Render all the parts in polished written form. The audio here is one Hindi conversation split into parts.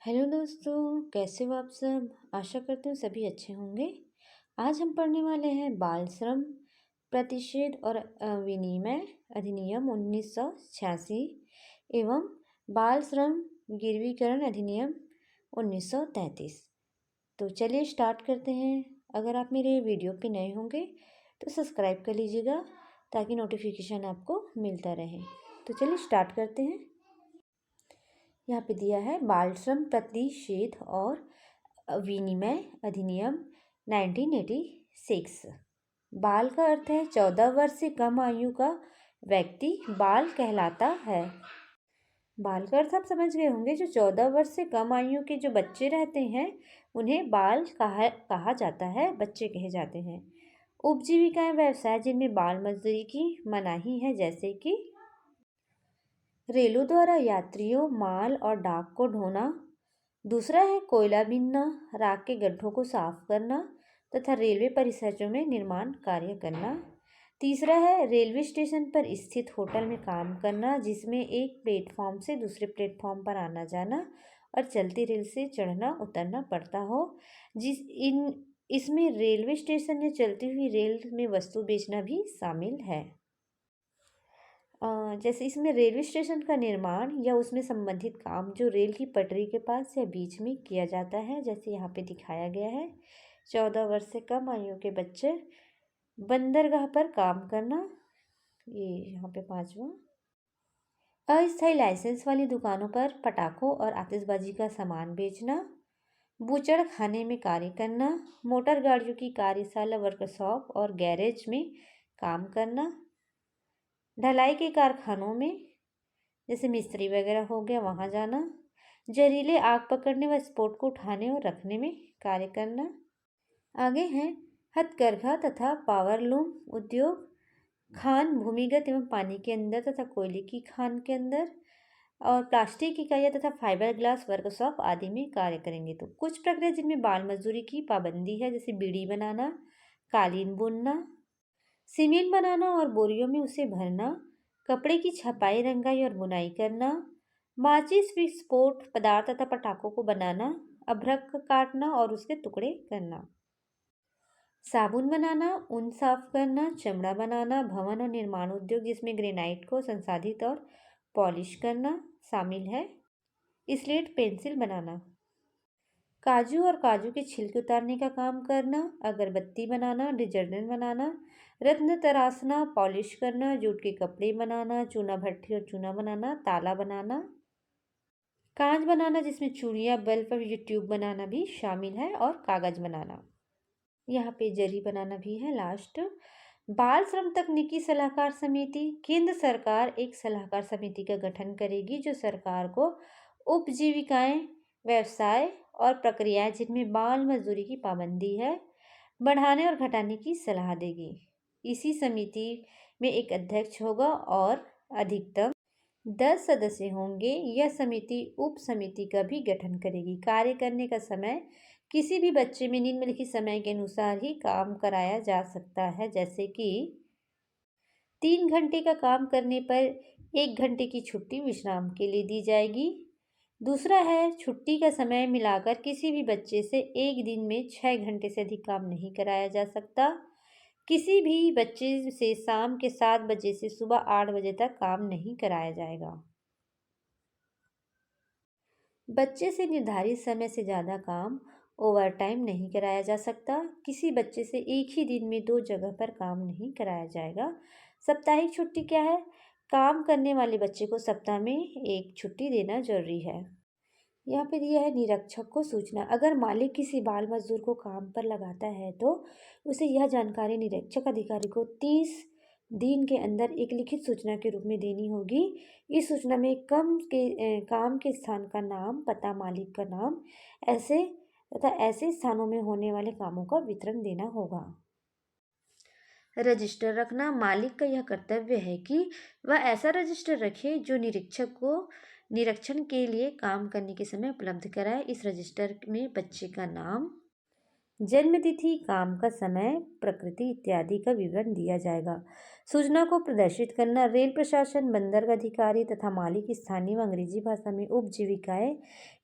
हेलो दोस्तों, कैसे हो आप सब। आशा करते हूँ सभी अच्छे होंगे। आज हम पढ़ने वाले हैं बाल श्रम प्रतिषेध और विनिमय अधिनियम 1986 एवं बाल श्रम गिरवीकरण अधिनियम 1933। तो चलिए स्टार्ट करते हैं। अगर आप मेरे वीडियो पे नए होंगे तो सब्सक्राइब कर लीजिएगा ताकि नोटिफिकेशन आपको मिलता रहे। तो चलिए स्टार्ट करते हैं। यहाँ पे दिया है बाल श्रम प्रतिषेध और विनिमय अधिनियम 1986। बाल का अर्थ है 14 वर्ष से कम आयु का व्यक्ति बाल कहलाता है। बाल का अर्थ आप समझ गए होंगे। जो 14 वर्ष से कम आयु के जो बच्चे रहते हैं उन्हें बाल कहा जाता है, बच्चे कहे जाते हैं। उपजीविकाएं व्यवसाय जिनमें बाल मजदूरी की मनाही है, जैसे कि रेलों द्वारा यात्रियों, माल और डाक को ढोना। दूसरा है कोयला बीनना, राख के गड्ढों को साफ करना तथा रेलवे परिसरों में निर्माण कार्य करना। तीसरा है रेलवे स्टेशन पर स्थित होटल में काम करना, जिसमें एक प्लेटफॉर्म से दूसरे प्लेटफॉर्म पर आना जाना और चलती रेल से चढ़ना उतरना पड़ता हो। इसमें रेलवे स्टेशन या चलती हुई रेल में वस्तु बेचना भी शामिल है। जैसे इसमें रेलवे स्टेशन का निर्माण या उसमें संबंधित काम जो रेल की पटरी के पास या बीच में किया जाता है, जैसे यहाँ पे दिखाया गया है। 14 वर्ष से कम आयु के बच्चे बंदरगाह पर काम करना, ये यहाँ पे पांचवा। अस्थायी लाइसेंस वाली दुकानों पर पटाखों और आतिशबाजी का सामान बेचना। बूचड़ खाने में कार्य करना। मोटर गाड़ियों की कार्यशाला, वर्कशॉप और गैरेज में काम करना। ढलाई के कारखानों में जैसे मिस्त्री वगैरह हो गया, वहाँ जाना। जहरीले आग पकड़ने व स्फोट को उठाने और रखने में कार्य करना। आगे हैं हथकरघा तथा पावरलूम उद्योग, खान भूमिगत एवं पानी के अंदर तथा कोयले की खान के अंदर, और प्लास्टिक इकाइयाँ तथा फाइबर ग्लास वर्कशॉप आदि में कार्य करेंगे। तो कुछ प्रक्रिया जिनमें बाल मजदूरी की पाबंदी है, जैसे बीड़ी बनाना, कालीन बुनना, सीमेंट बनाना और बोरियों में उसे भरना, कपड़े की छपाई, रंगाई और बुनाई करना, माचिस, विस्फोट पदार्थ तथा पटाखों को बनाना, अभ्रक काटना और उसके टुकड़े करना, साबुन बनाना, ऊन साफ करना, चमड़ा बनाना, भवन और निर्माण उद्योग जिसमें ग्रेनाइट को संसाधित और पॉलिश करना शामिल है, स्लेट पेंसिल बनाना, काजू और काजू के छिलके उतारने का काम करना, अगरबत्ती बनाना, डिटर्जेंट बनाना, रत्न तराशना, पॉलिश करना, जूट के कपड़े बनाना, चूना भट्टी और चूना बनाना, ताला बनाना, कांच बनाना जिसमें चूड़ियाँ, बल्ब और ये ट्यूब बनाना भी शामिल है, और कागज बनाना। यहाँ पे जरी बनाना भी है लास्ट। बाल श्रम तकनीकी सलाहकार समिति। केंद्र सरकार एक सलाहकार समिति का गठन करेगी जो सरकार को उपजीविकाएं, व्यवसाय और प्रक्रियाएं जिनमें बाल मजदूरी की पाबंदी है बढ़ाने और घटाने की सलाह देगी। इसी समिति में एक अध्यक्ष होगा और अधिकतम 10 सदस्य होंगे। यह समिति उप समिति का भी गठन करेगी। कार्य करने का समय किसी भी बच्चे में निम्नलिखित समय के अनुसार ही काम कराया जा सकता है, जैसे कि 3 घंटे का काम करने पर 1 घंटे की छुट्टी विश्राम के लिए दी जाएगी। दूसरा है छुट्टी का समय मिलाकर किसी भी बच्चे से एक दिन में 6 घंटे से अधिक काम नहीं कराया जा सकता। किसी भी बच्चे से शाम के 7 बजे से सुबह 8 बजे तक काम नहीं कराया जाएगा। बच्चे से निर्धारित समय से ज़्यादा काम ओवर टाइम नहीं कराया जा सकता। किसी बच्चे से एक ही दिन में 2 जगह पर काम नहीं कराया जाएगा। साप्ताहिक छुट्टी क्या है? काम करने वाले बच्चे को सप्ताह में 1 छुट्टी देना जरूरी है। यहाँ पे दिया है निरीक्षक को सूचना। अगर मालिक किसी बाल मजदूर को काम पर लगाता है तो उसे यह जानकारी निरीक्षक अधिकारी को 30 दिन के अंदर एक लिखित सूचना के रूप में देनी होगी। इस सूचना में काम के स्थान का नाम, पता, मालिक का नाम तथा ऐसे स्थानों में होने वाले कामों का विवरण देना होगा। रजिस्टर रखना। मालिक का यह कर्तव्य है कि वह ऐसा रजिस्टर रखे जो निरीक्षक को निरीक्षण के लिए काम करने के समय उपलब्ध कराए। इस रजिस्टर में बच्चे का नाम, जन्म तिथि, काम का समय, प्रकृति इत्यादि का विवरण दिया जाएगा। सूचना को प्रदर्शित करना। रेल प्रशासन, बंदरगाह अधिकारी तथा मालिक स्थानीय व अंग्रेजी भाषा में उपजीविकाएं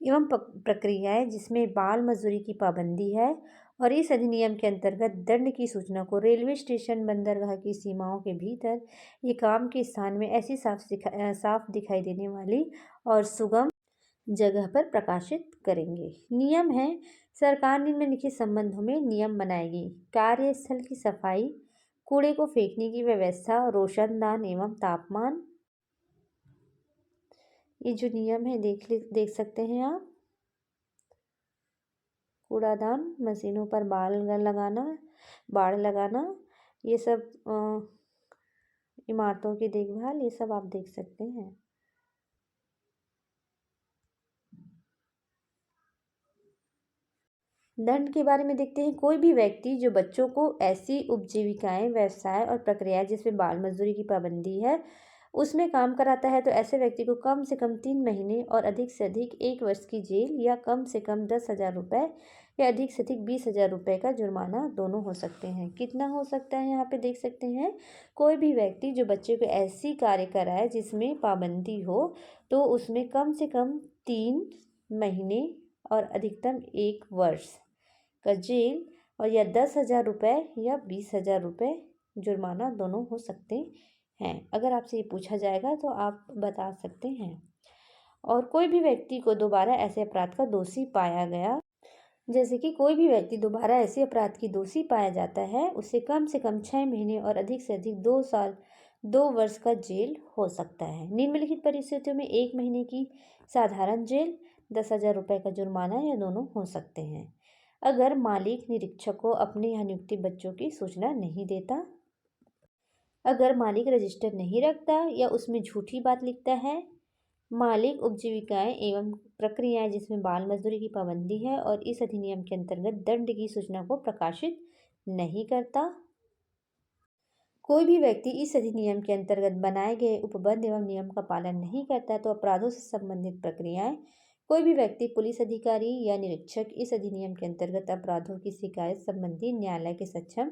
एवं प्रक्रियाएं जिसमें बाल मजदूरी की पाबंदी है और इस अधिनियम के अंतर्गत दंड की सूचना को रेलवे स्टेशन, बंदरगाह की सीमाओं के भीतर ये काम के स्थान में ऐसी साफ दिखाई देने वाली और सुगम जगह पर प्रकाशित करेंगे। नियम है, सरकार निम्नलिखित संबंधों में नियम बनाएगी। कार्यस्थल की सफाई, कूड़े को फेंकने की व्यवस्था, रोशनदान एवं तापमान। ये जो नियम है देख सकते हैं आप। कूड़ादान, मशीनों पर बाड़ लगाना, ये सब इमारतों की देखभाल, ये सब आप देख सकते हैं। दंड के बारे में देखते हैं। कोई भी व्यक्ति जो बच्चों को ऐसी उपजीविकाएं, व्यवसाय और प्रक्रियाएं जिसमें बाल मजदूरी की पाबंदी है उसमें काम कराता है तो ऐसे व्यक्ति को कम से कम 3 महीने और अधिक से अधिक 1 वर्ष की जेल या कम से कम 10,000 रुपये या अधिक से अधिक 20,000 रुपये का जुर्माना दोनों हो सकते हैं। कितना हो सकता है यहाँ पे देख सकते हैं। कोई भी व्यक्ति जो बच्चे को ऐसी कार्य कराए जिसमें पाबंदी हो तो उसमें कम से कम 3 महीने और अधिकतम 1 वर्ष का जेल और या 10,000 रुपये या 20,000 रुपये जुर्माना दोनों हो सकते हैं। अगर आपसे ये पूछा जाएगा तो आप बता सकते हैं। और कोई भी व्यक्ति को दोबारा ऐसे अपराध का दोषी पाया गया, जैसे कि कोई भी व्यक्ति दोबारा ऐसे अपराध की दोषी पाया जाता है उसे कम से कम 6 महीने और अधिक से अधिक 2 साल 2 वर्ष का जेल हो सकता है। निम्नलिखित परिस्थितियों में 1 महीने की साधारण जेल, 10,000 रुपये का जुर्माना या दोनों हो सकते हैं अगर मालिक निरीक्षक को अपने यहाँ नियुक्त बच्चों की सूचना नहीं देता, अगर मालिक रजिस्टर नहीं रखता या उसमें झूठी बात लिखता है, मालिक उपजीविकाएं एवं प्रक्रियाएं जिसमें बाल मजदूरी की पाबंदी है और इस अधिनियम के अंतर्गत दंड की सूचना को प्रकाशित नहीं करता, कोई भी व्यक्ति इस अधिनियम के अंतर्गत बनाए गए उपबंध एवं नियम का पालन नहीं करता तो अपराधों से संबंधित प्रक्रियाएं, कोई भी व्यक्ति, पुलिस अधिकारी या निरीक्षक इस अधिनियम के अंतर्गत अपराधों की शिकायत संबंधी न्यायालय के सक्षम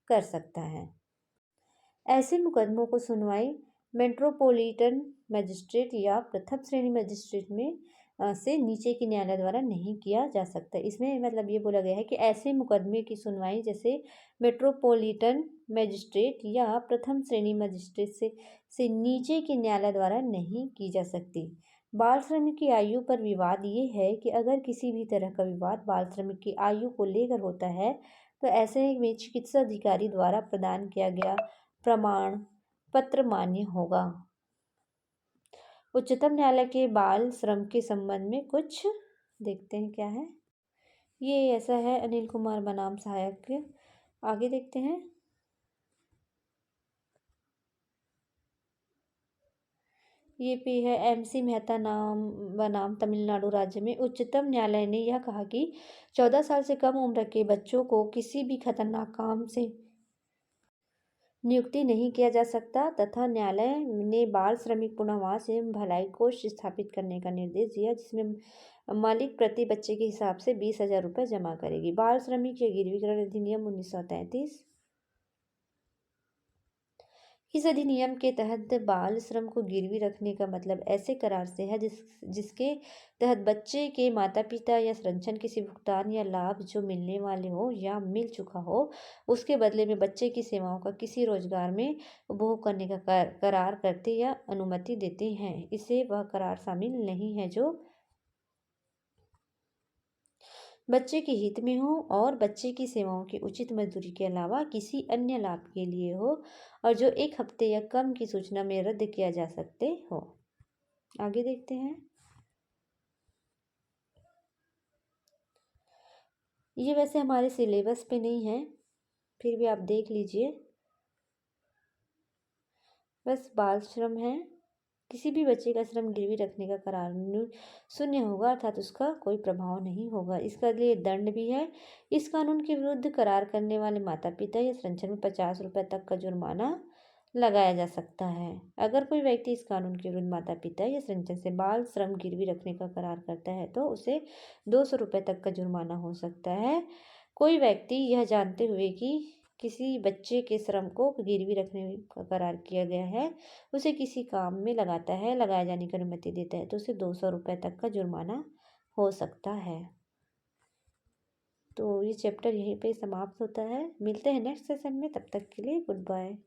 कर सकता है। ऐसे मुकदमों को सुनवाई मेट्रोपॉलिटन मजिस्ट्रेट या प्रथम श्रेणी मजिस्ट्रेट में से नीचे के न्यायालय द्वारा नहीं किया जा सकता। इसमें मतलब ये बोला गया है कि ऐसे मुकदमे की सुनवाई जैसे मेट्रोपॉलिटन मजिस्ट्रेट या प्रथम श्रेणी मजिस्ट्रेट से नीचे के न्यायालय द्वारा नहीं की जा सकती। बाल श्रमिक की आयु पर विवाद ये है कि अगर किसी भी तरह का विवाद बाल श्रमिक की आयु को लेकर होता है तो ऐसे में चिकित्सा अधिकारी द्वारा प्रदान किया गया प्रमाण पत्र मान्य होगा। उच्चतम न्यायालय के बाल श्रम के संबंध में कुछ देखते हैं क्या है। ये ऐसा है अनिल कुमार बनाम सहायक के। आगे देखते हैं। ये भी है MC मेहता नाम बनाम तमिलनाडु राज्य में उच्चतम न्यायालय ने यह कहा कि 14 साल से कम उम्र के बच्चों को किसी भी खतरनाक काम से नियुक्ति नहीं किया जा सकता तथा न्यायालय ने बाल श्रमिक पुनर्वास एवं भलाई कोष स्थापित करने का निर्देश दिया जिसमें मालिक प्रति बच्चे के हिसाब से 20,000 रुपये जमा करेगी। बाल श्रमिक या गिरवीकरण अधिनियम 1933। इस अधिनियम के तहत बाल श्रम को गिरवी रखने का मतलब ऐसे करार से है जिसके तहत बच्चे के माता पिता या संरक्षण किसी भुगतान या लाभ जो मिलने वाले हो या मिल चुका हो उसके बदले में बच्चे की सेवाओं का किसी रोजगार में उपभोग करने का करार करते या अनुमति देते हैं। इसे वह करार शामिल नहीं है जो बच्चे के हित में हो और बच्चे की सेवाओं की उचित मजदूरी के अलावा किसी अन्य लाभ के लिए हो और जो 1 हफ्ते या कम की सूचना में रद्द किया जा सकते हो। आगे देखते हैं। ये वैसे हमारे सिलेबस पे नहीं है, फिर भी आप देख लीजिए। बस बाल श्रम है, किसी भी बच्चे का श्रम गिरवी रखने का करार शून्य होगा अर्थात उसका कोई प्रभाव नहीं होगा। इसका लिए दंड भी है। इस कानून के विरुद्ध करार करने वाले माता पिता या संरक्षण में 50 रुपये तक का जुर्माना लगाया जा सकता है। अगर कोई व्यक्ति इस कानून के विरुद्ध माता पिता या संरक्षण से बाल श्रम गिरवी रखने का करार करता है तो उसे 200 रुपये तक का जुर्माना हो सकता है। कोई व्यक्ति यह जानते हुए कि किसी बच्चे के श्रम को गिरवी रखने का करार किया गया है, उसे किसी काम में लगाता है, लगाए जाने की अनुमति देता है, तो उसे 200 रुपये तक का जुर्माना हो सकता है। तो ये चैप्टर यहीं पे समाप्त होता है। मिलते हैं नेक्स्ट सेशन में, तब तक के लिए गुड बाय।